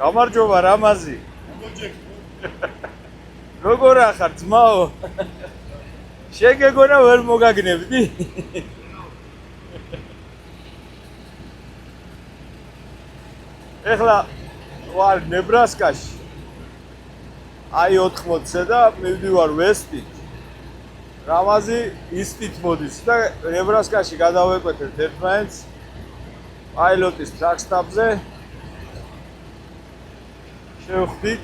გამარჯობა რამაზი. როგორ ახარ ძმაო? შეგეგონა ვერ მოგაგნებდი? ეხლა ვარ ნებრასკაში. აი 80-ზე და მივდივარ ვესტით. რამაზი ისტით მოდის და ნებრასკაში გადავეკვეთეთ ერთმანეთს პაილოტის ტრაკსტაბზე. შევხვდით.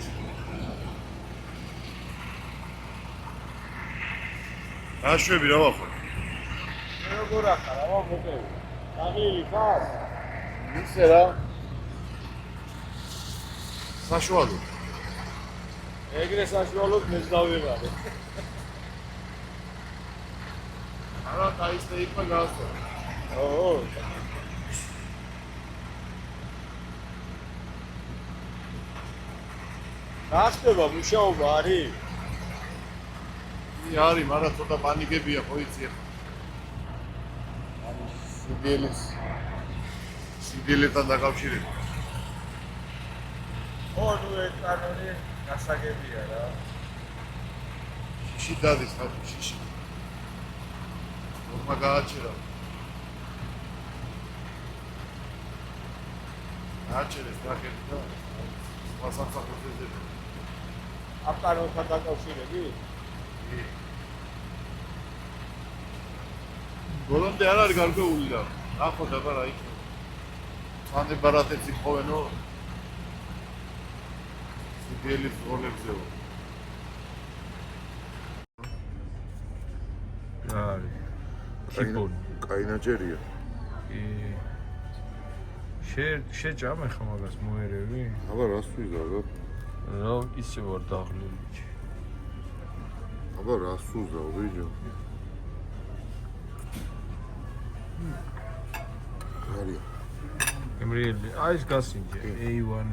აშვები რა ვახარ? როგორ ახარ, აბა მოკები. დაღლილი ხარ? ისე რა. საშუალო. ეგრე საშუალოდ მეც დავიღალე. არა, დაისე იქა გასვა. ო. გახდება მუშაობა არის? არის, მაგრამ ცოტა პანიკებია ხო იცი ახლა. სიდიელებთან დაკავშირებით. ო, ნუ ეს კანონი გასაგებია რა. შიში დადის ხალხი შიში. ნორმა გააჩერა. აჩერეს რაკეტი და მასახსახურდები. ამ კანონთან დაკავშირებით? ბოლომდე არ არის გარკვეული და ნახოთ აბა რა იქნება. მანე ბარათებს იყვენო. სიდიელის როლებზე. არის. კიპონი. კაინაჭერია. შეჭამ ახლა მაგას მოერევი? აბა რას ვიზარ რა? რა ისე ვარ დაღლილი. აბა რას ვუზავ ბიჭო? გარია. იმრიელი, აი ეს გასინჯე, A1,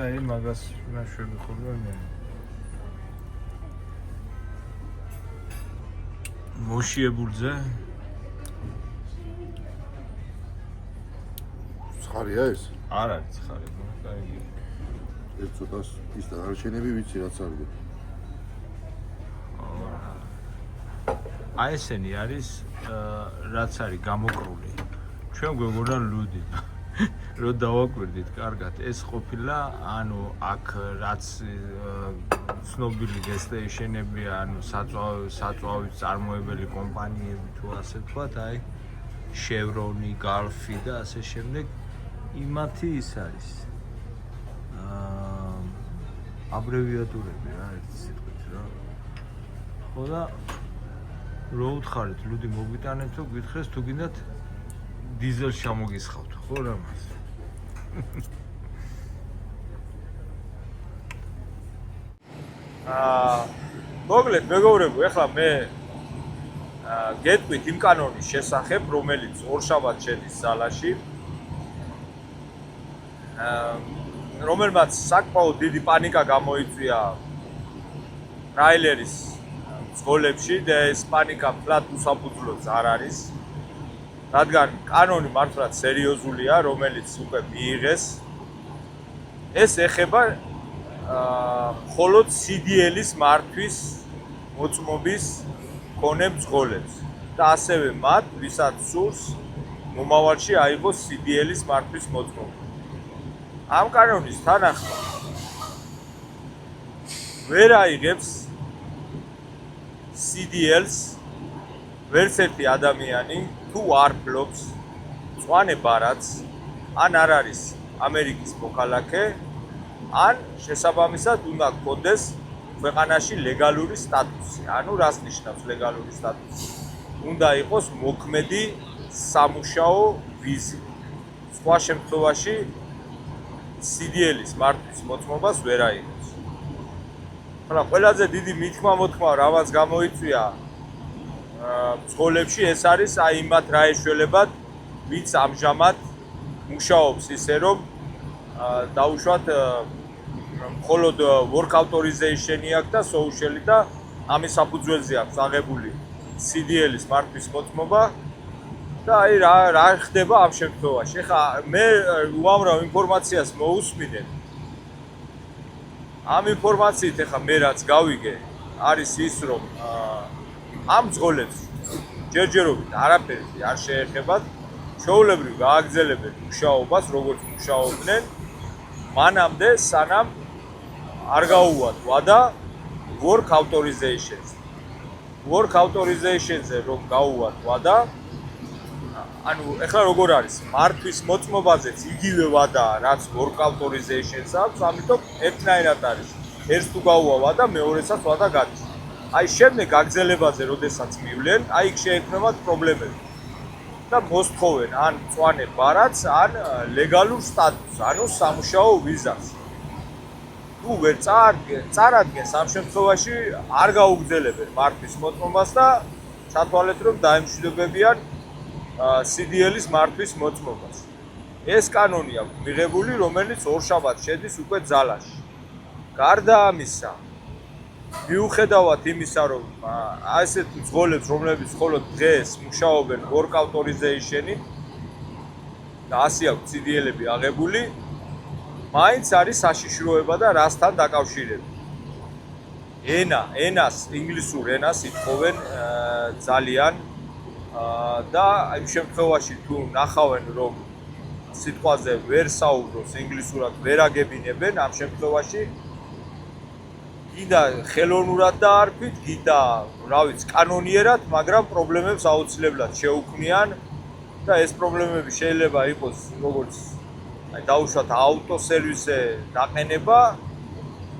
აი მაგას ნაშვები ხოლმე მე. მოშიებულზე? ცხარია ეს? არ არის ცხარი, კაი. ეს ცოტას ის დანარჩენები ვიცი რაც არის. აი ესენი არის რაც არის გამოკრული. ჩვენ გვეგონა ლუდი. რო დავაკვირდით კარგად, ეს ყოფილა, ანუ აქ რაც ცნობილი გესტეიშენები, ანუ საწვავის წარმოებელი კომპანიები თუ ასე ვთქვათ, აი შევრონი, გალფი და ასე შემდეგ, იმათი ის არის. აბრევიატურები რა, ერთი სიტყვით რა. ხო და რო უთხარით, ლუდი მოგვიტანეთ თუ გითხრეს თუ გინდათ დიზელს ჩამოგისხავთ, ხო რამას? მოგლეთ მეგობრებო, ეხლა მე გეტყვით იმ კანონის შესახებ, რომელიც ორშაბათს შედის ზალაში. რომელმაც საკმაოდ დიდი პანიკა გამოიწვია ტრაილერის მძღოლებში და ეს პანიკა ფლად უსაფუძვლოც არ არის. რადგან კანონი მართლაც სერიოზულია, რომელიც უკვე მიიღეს. ეს ეხება მხოლოდ CDL-ის მართვის მოწმობის მქონე მძღოლებს და ასევე მათ, ვისაც სურს მომავალში აიღოს CDL-ის მართვის მოწმობა. ამ კანონის თანახმად ვერ აიღებს CDL-ს ვერც ერთი ადამიანი თუ არ ფლობს მწვანე ბარათს, ან არ არის ამერიკის მოქალაქე, ან შესაბამისად უნდა გქონდეს ქვეყანაში ლეგალური სტატუსი. ანუ რას ნიშნავს ლეგალური სტატუსი? უნდა იყოს მოქმედი სამუშაო ვიზი. სხვა შემთხვევაში CDL-ის მართვის მოწმობას ვერ აიღებს. მაგრამ ყველაზე დიდი მითქმა-მოთქმა რამაც გამოიწვია მძღოლებში ეს არის აი იმათ რაეშველებად, ვინც ამჟამად მუშაობს ისე რომ დაუშვათ მხოლოდ work authorization-ი აქვს და social-ი და ამის საფუძველზე აქვს აღებული CDL-ის მართვის მოწმობა და აი რა ხდება ამ შემთხვევაში. ეხლა მე უამრავ ინფორმაციას მოусმინეთ ამ ინფორმაციით ახლა მე რაც გავიგე არის ის რომ ამ ძღოლებს ჯერჯერობით არაფერი არ შეეხებათ ჩვეულებრივ გააგრძელებენ მუშაობას როგორც მუშაობდნენ მანამდე სანამ არ გაუვათ ვადა work authorization-ზე რომ გაუვათ ვადა ანუ ეხლა როგორ არის მართვის მოწმობაზეც იგივე ვადაა რაც work authorization-ს აქვს ამიტომ ერთნაირად არის ერთს თუ გაუვა ვადა მეორესაც ვადა გადის აი შემდეგ გაგრძელებაზე როდესაც მივლენ აი იქ შეექმნებათ პრობლემები და მოსთხოვენ ან მწვანე ბარათს ან ლეგალურ სტატუსს ანუ სამუშაო ვიზას თუ ვერ წარადგენს ამ შემთხვევაში არ გაუგრძელებენ მართვის მოწმობას და ჩათვალეთ რომ დაემშვიდობებიან CDL-ის მართვის მოწმობას. ეს კანონი აქვს მიღებული, რომელიც ორშაბათს შედის უკვე ძალაში. გარდა ამისა, მიუხედავად იმისა, რომ ასეთ ძღოლებს, რომლებიც მხოლოდ დღეს მუშაობენ work authorization-ით და ასე აქვს CDL-ები აღებული, მაინც არის საშიშროება და რასთან დაკავშირებით. ენას, ინგლისურ ენას ითხოვენ ძალიან და იმ შემთხვევაში თუ ნახავენ რომ სიტყვაზე ვერ საუბრობს ინგლისურად ვერ აგებინებენ ამ შემთხვევაში კიდე ხელოვნურად დაარქვით კიდე რა ვიცი კანონიერად მაგრამ პრობლემებს აუცილებლად შეუქმნიან და ეს პრობლემები შეიძლება იყოს როგორც აი დაუშვათ ავტოსერვისზე დაყენება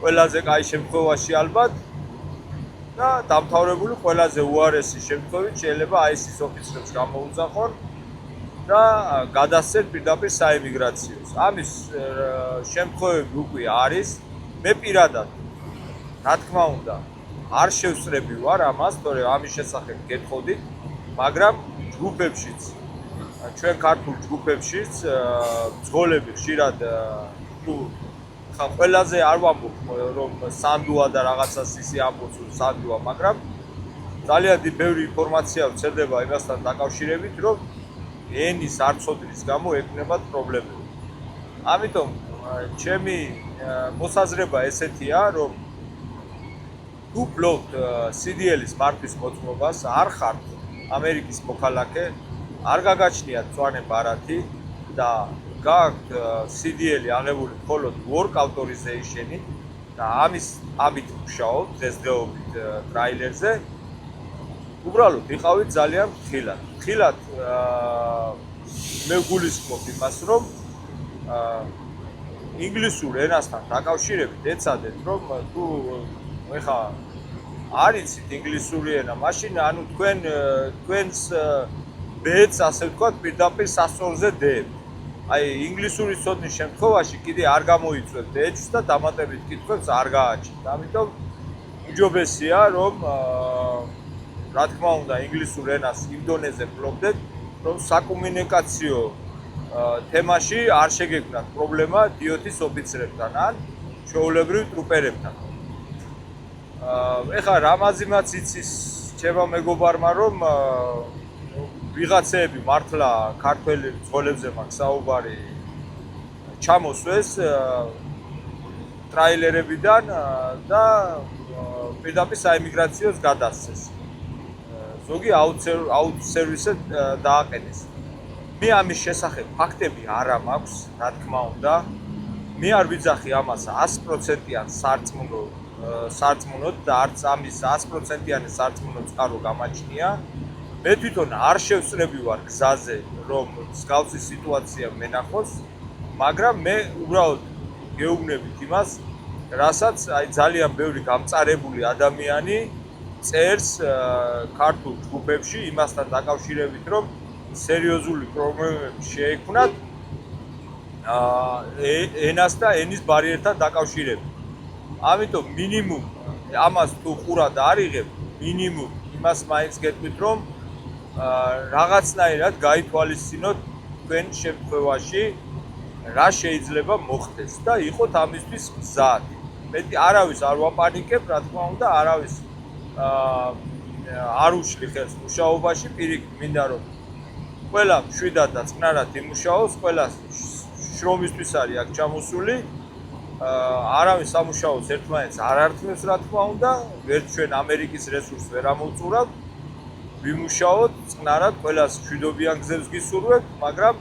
ყველაზე კაი შემთხვევაში ალბათ და დამთავრებული ყველაზე უარესი შემთხვევით შეიძლება აი ეს ოფიცრებს გამოუძახონ და გადასცენ პირდაპირ საიმიგრაციოს. ამის შემთხვევები უკვე არის. მე პირადად რა თქმა უნდა არ შევსწრები ვარ ამას, თორე ამის შესახებ გეტყოდით, მაგრამ ჯგუფებშიც ჩვენ ქართულ ჯგუფებშიც ძღოლები ხშირად თუ ყველაზე არ ვამბობ რომ სანდუა და რაღაცას ისე ამბობს რომ სანდუა, მაგრამ ძალიან ბევრი ინფორმაცია ვწერდება იმასთან დაკავშირებით, რომ ენის არცოდნის გამო ექნებათ პრობლემები. ამიტომ ჩემი მოსაზრება ესეთია, რომ თუ ფლობთ CDL-ის მართვის მოწმობას, არ ხართ ამერიკის მოქალაქე, არ გაგაჩნიათ მწვანე ბარათი და გაქვთ CDL-ი აღებული მხოლოდ work authorization-ით და ამით მუშაობთ დღესდღეობით ტრაილერზე. უბრალოდ იყავით ძალიან ხილად მე გულისხმობ იმას, რომ ინგლისურ ენასთან დაკავშირებით ეცადეთ, რომ თუ ეხა არ იცით ინგლისური ენა, მაშინ ანუ თქვენს ბედს ასე ვთქვათ, პირდაპირ სასწორზე დებთ. აი ინგლისურის ცოდნის შემთხვევაში კიდე არ გამოიწვევთ ეჭვს და დამატებით კითხვებს არ გააჩნთ. ამიტომ უჯობესია, რომ რა თქმა უნდა ინგლისურ ენას იმ დონეზე ფლობდეთ, რომ საკომუნიკაციო თემაში არ შეგექმნათ პრობლემა დიოთის ოფიცრებთან ან ჩვეულებრივ ტრუპერებთან. ეხლა რამაზიმაც იცის ჩემო მეგობარმა, რომ ვიღაცეები მართლა ქართველი ძღოლებზე მაქვს საუბარი ჩამოსვეს ტრაილერებიდან და პირდაპირ საიმიგრაციოს გადასცეს. ზოგი აუტსერვისზე დააყენეს. მე ამის შესახებ ფაქტები არ მაქვს, რა თქმა უნდა. მე არ ვიძახი ამას 100%-იან სარწმუნოდ და არც ამის 100%-იანი სარწმუნო წყარო გამაჩნია. მე თვითონ არ შევსწრები ვარ გზაზე, რომ მსგავსი სიტუაცია მენახოს, მაგრამ მე უბრალოდ გეუბნებით იმას, რასაც აი ძალიან ბევრი გამწარებული ადამიანი წერს ქართულ ჯგუფებში იმასთან დაკავშირებით, რომ სერიოზული პრობლემები შეექმნათ ენას და ენის ბარიერთან დაკავშირებით. ამიტომ მინიმუმ ამას თუ ყურად არ იღებ, მინიმუმ იმას მაინც გეტყვით, რომ რაღაცნაირად გაითვალისწინოთ თქვენ შემთხვევაში რა შეიძლება მოხდეს და იყოთ ამისთვის მზად. მეტი არავის არ ვაპანიკებ, რა თქმა უნდა, არავის არ უშლი ხელს მუშაობაში, პირიქით მინდა რომ ყველა მშვიდად და წყნარად იმუშაოს, ყველა შრომისთვის არის აქ ჩამოსული არავის სამუშაოს ერთმანეთს არ ართმევს, რა თქმა უნდა, ვერც ჩვენ ამერიკის რესურსს ვერ ამოვწურავთ, ვიმუშაოთ წყნარად, ყველას მშვიდობიან გზებს გისურვებთ, მაგრამ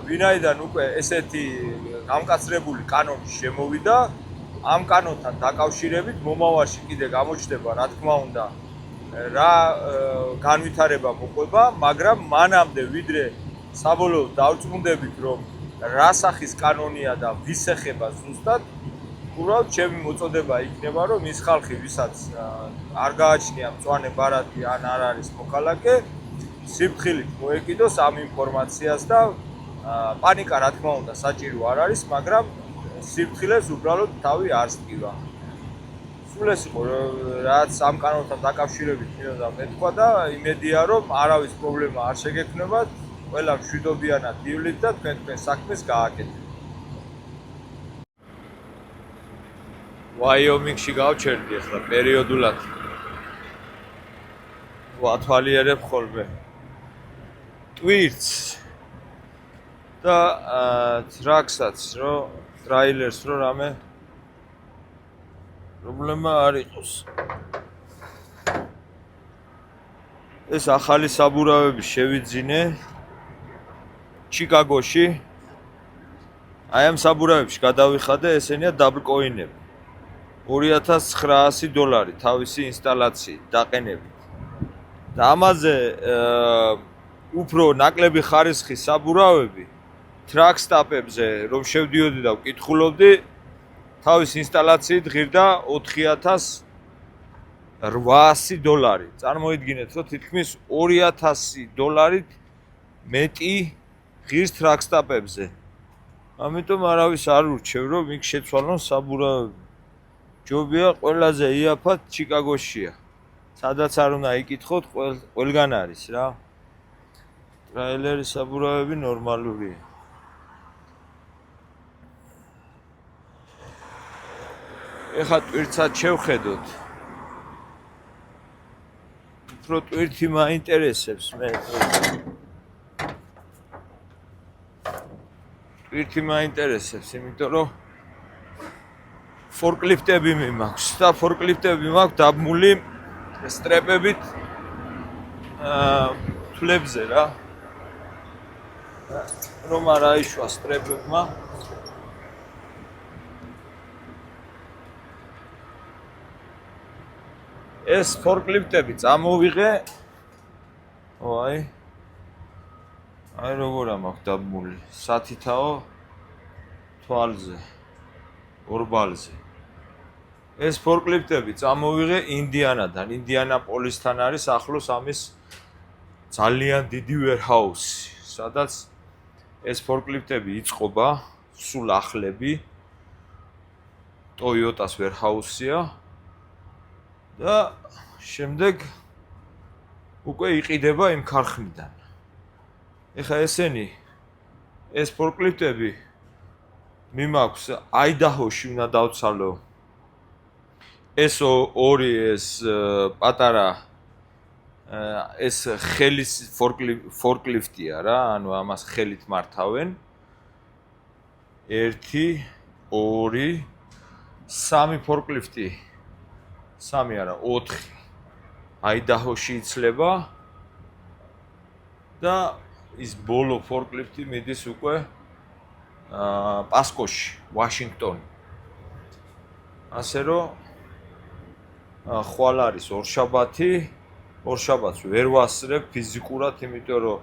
ვინაიდან უკვე ესეთი გამკაცრებული კანონი შემოვიდა, ამ კანონთან დაკავშირებით მომავალში კიდე გამოჩნდება, რა თქმა უნდა, რა განვითარება მოყვება, მაგრამ მანამდე ვიდრე საბოლოოდ დავწმუნდებით, რომ რა სახის კანონია და ვის ეხება ზუსტად, უბრალოდ ჩემი მოწოდება იქნება, რომ ის ხალხი, ვისაც არ გააჩნია მწვანე ბარათი ან არ არის მოქალაქე, სიფრთხილით მოეკიდოს ამ ინფორმაციას და პანიკა რა თქმა უნდა საჭირო არ არის, მაგრამ სიფრთხილეს უბრალოდ თავი არ სტკივა. სულ ეს იყო, რაც ამ კანონთან დაკავშირებით მინდა მეთქვა და იმედია, რომ არავის პრობლემა არ შეგექმნებათ, ყველა მშვიდობიანად დივლით და თქვენ საქმეს გააკეთებთ. ვაიომინგში გავჩერდი ახლა პერიოდულად. ვათვალიერებ ხოლმე ტვირთს და ტრაქსაც, რომ ტრაილერს რომ რამე პრობლემა არ იყოს. ეს ახალი საბურავები შევიძინე ჩიკაგოში. აი ამ საბურავებში გადავიხადე, ესენია დაბლკოინები. $2900 თავისი ინსტალაციით დაყენებით. და ამაზე უფრო ნაკლები ხარისხის საბურავები ტრაქსტაპებზე რომ შევდიოდი და ვკითხულობდი, თავის ინსტალაციით ღირდა $4800. წარმოიდგინეთ, რომ თითქმის $2000-ით მეტი ღირს ტრაქსტაპებზე. ამიტომ არავის არ ურჩევ, რომ იქ შეცვალონ საბურავები. ჯობია ყველაზე იაფად ჩიკაგოშია. სადაც არ უნდა იკითხოთ, ყველგან არის რა. ტრაილერის საბურავები ნორმალურია. ეხლა ტვირთსაც შევხედოთ. უფრო ტვირთი მაინტერესებს მე. ტვირთი მაინტერესებს, იმიტომ რომ ფორკლიფტები მიმაქვს და ფორკლიფტები მაქვს დაბმული სტრეპებით თვლებზე რა. რომ არ აიშვა სტრეპებმა. ეს ფორკლიფტები წამოვიღე. აი როგორ მაქვს დაბმული სათითაო თვალზე, ორბალზე. ეს ფორკლიფტები წამოვიღე ინდიანადან, ინდიანაპოლისთან არის ახლოს ამის ძალიან დიდი ვერჰაუსი, სადაც ეს ფორკლიფტები იწყობა, სულ ახლები, ტოიოტას ვერჰაუსია და შემდეგ უკვე იყიდება იმ ქარხნიდან. ეხლა ესენი, ეს ფორკლიფტები მიმაქვს აიდაჰოში უნდა დავცალო. ეს ორი ეს პატარა ეს ხელის ფორკლიფტია რა, ანუ ამას ხელით მართავენ. 1 2 3 ფორკლიფტი. 3 არა, 4. აიდაჰოში იცლება და ის ბოლო ფორკლიფტი მიდის უკვე პასკოში, ვაშინგტონი. ასე რომ ხვალ არის ორშაბათი, ორშაბათს ვერ ვასწრებ ფიზიკურად, იმიტომ რომ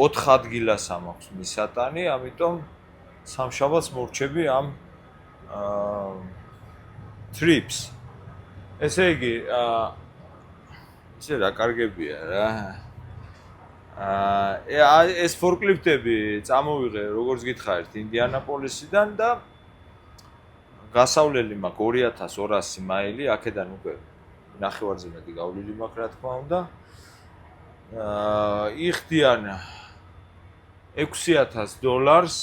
4 ადგილას მაქვს მისატანი, ამიტომ სამშაბათს მორჩები ამ trips. ესე იგი, ისე რა კარგებია რა. ეს ფორკლიფტები წამოვიღე, როგორც გითხარით, ინდიანაპოლისიდან და გასავლელი მაქვს 2200 მაილი, აქედან უკვე ნახევარზე მეტი გავლილი მაქვს, რა თქმა უნდა. იხდიან $6000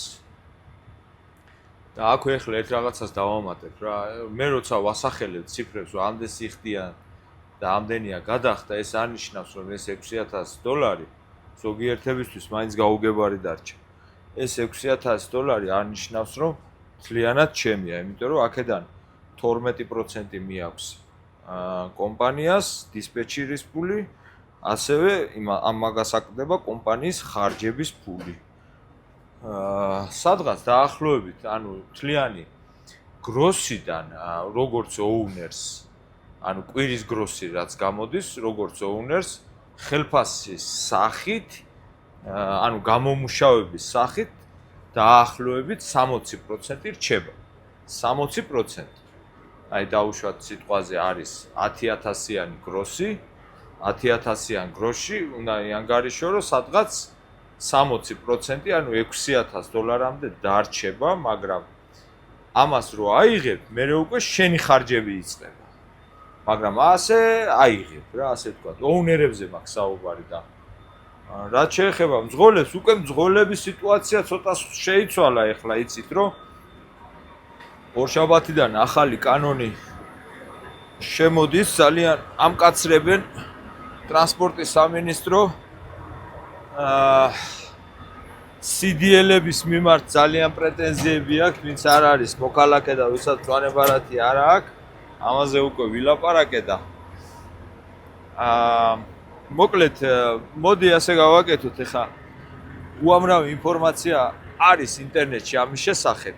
და აქვე ახლა ერთ რაღაცას დავამატებ რა. მე როცა ვასახელებ ციფრებს, რომ ამდენს იხდიან და ამდენია გადახდა, ეს არ ნიშნავს, რომ ეს $6000 ზოგიერთებისთვის მაინც გაუგებარი დარჩა. ეს $6000 არ ნიშნავს, რომ მთლიანად ჩემია, იმიტომ რომ აქედან 12% მიაქვს კომპანიას დისპეჩერის ფული, ასევე ამ მაგას აკდება კომპანიის ხარჯების ფული. სადღაც დაახლოებით, ანუ მთლიანი გროსიდან, როგორც ოუნერს, ანუ კვირის გროსი რაც გამოდის, როგორც ოუნერს, ხელფასის სახით, ანუ გამომუშავების სახით დაახლოებით 60% რჩება. 60%. აი დაუშვათ სიტყვაზე არის 10,000-იანი გროსი, 10,000-იან გროში უნდა ანგარიშო, რომ სადღაც 60%, ანუ $6,000-მდე დარჩება, მაგრამ ამას რო აიღებ, მე უკვე შენი ხარჯები იწყება. მაგრამ ასე აიღებ რა, ასე თქვა. ოუნერებზე მაქვს საუბარი და რაც შეეხება მძღოლებს, უკვე მძღოლების სიტუაცია ცოტა შეიცვალა ეხლა, იცით რომ ორშაბათიდან ახალი კანონი შემოდის, ძალიან ამკაცრებენ ტრანსპორტის სამინისტრო CDL-ების მიმართ ძალიან პრეტენზიები აქვს, ვინც არ არის მოქალაქე და ვისაც მწვანე-ბარათი არ აქვს, ამაზე უკვე ვილაპარაკე და მოკლედ, მოდი ასე გავაკეთოთ ახლა. უამრავი ინფორმაცია არის ინტერნეტში ამის შესახებ.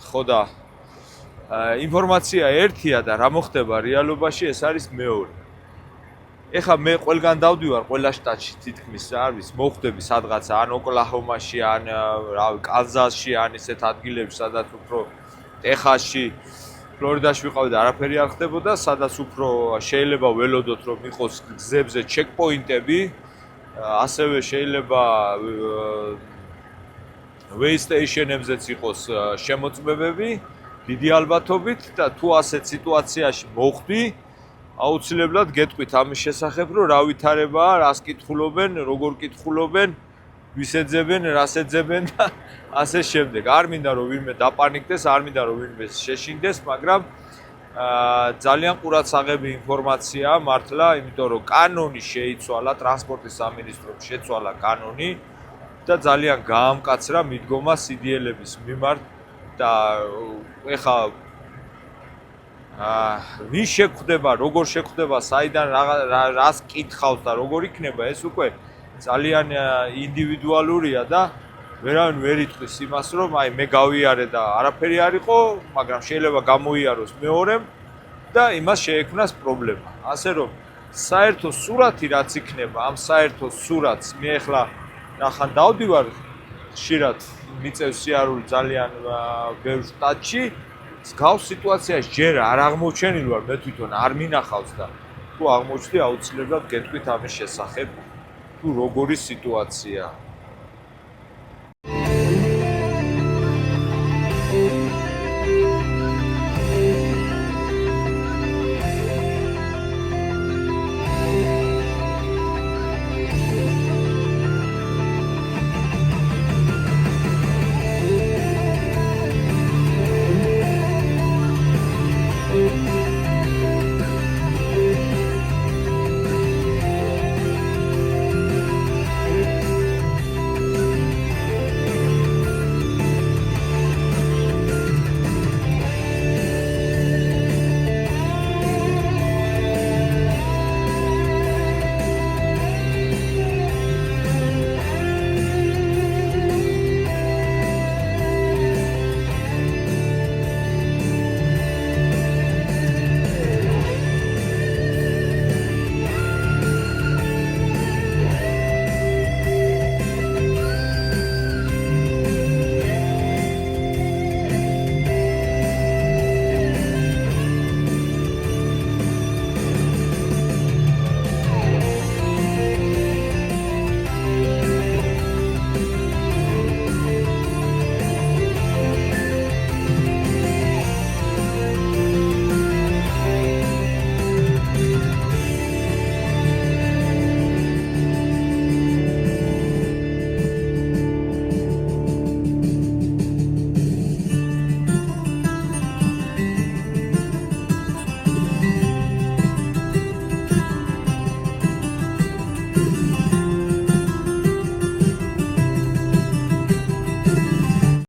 ხო და ინფორმაცია ერთია და რა მოხდება რეალობაში, ეს არის მეორე. ეხლა მე ყველგან დავდივარ, ყველა შტატში თითქმის არის, მოხვდები სადღაც ან ოკლაჰომაში, ან რავი, კანზასში, ან ისეთ ადგილებში, სადაც უფრო ტეხასში, ფლორიდაში ვიყავი და არაფერი არ ხდებოდა, სადაც უფრო შეიძლება ველოდოთ, რომ იყოს გზებზე ჩეკპოინტები, ასევე შეიძლება way station-ებზეც იყოს შემოწმებები, დიდი ალბათობით და თუ ასეთ სიტუაციაში მოხვდი, აუცილებლად გეტყვით ამის შესახებ, რომ რა ვითარებაა, რას კითხულობენ, როგორ კითხულობენ, ვის ეძებენ, რას ეძებენ და ასე შემდეგ. არ მინდა რომ ვინმე დაპანიკდეს, არ მინდა რომ ვინმე შეშინდეს, მაგრამ ძალიან ყურადსაღები ინფორმაციაა მართლა, იმიტომ რომ კანონი შეიცვალა, ტრანსპორტის სამინისტრომ შეცვალა კანონი და ძალიან გაამკაცრა მიდგომა CDL-ების მიმართ და ეხლა ვინ შეხვდება, როგორ შეხვდება, საიდან რას კითხავს და როგორ იქნება, ეს უკვე ძალიან ინდივიდუალურია და ვერავინ ვერ იტყვის იმას, რომ აი მე გავიარე და არაფერი არ იყო, მაგრამ შეიძლება გამოიაროს მეორემ და იმას შეექმნას პრობლემა. ასე რომ საერთო სურათი რაც იქნება, ამ საერთო სურათს მე ახლა ნახან დავდივარ ხშირად მიწევს სიარული ძალიან ბევრ შტატში, გავს სიტუაციაში ჯერ არ აღმოჩენილ ვარ, მე თვითონ არ მინახავს და თუ აღმოჩნდი აუცილებლად გეტყვით ამის შესახებ, თუ როგორი სიტუაციაა.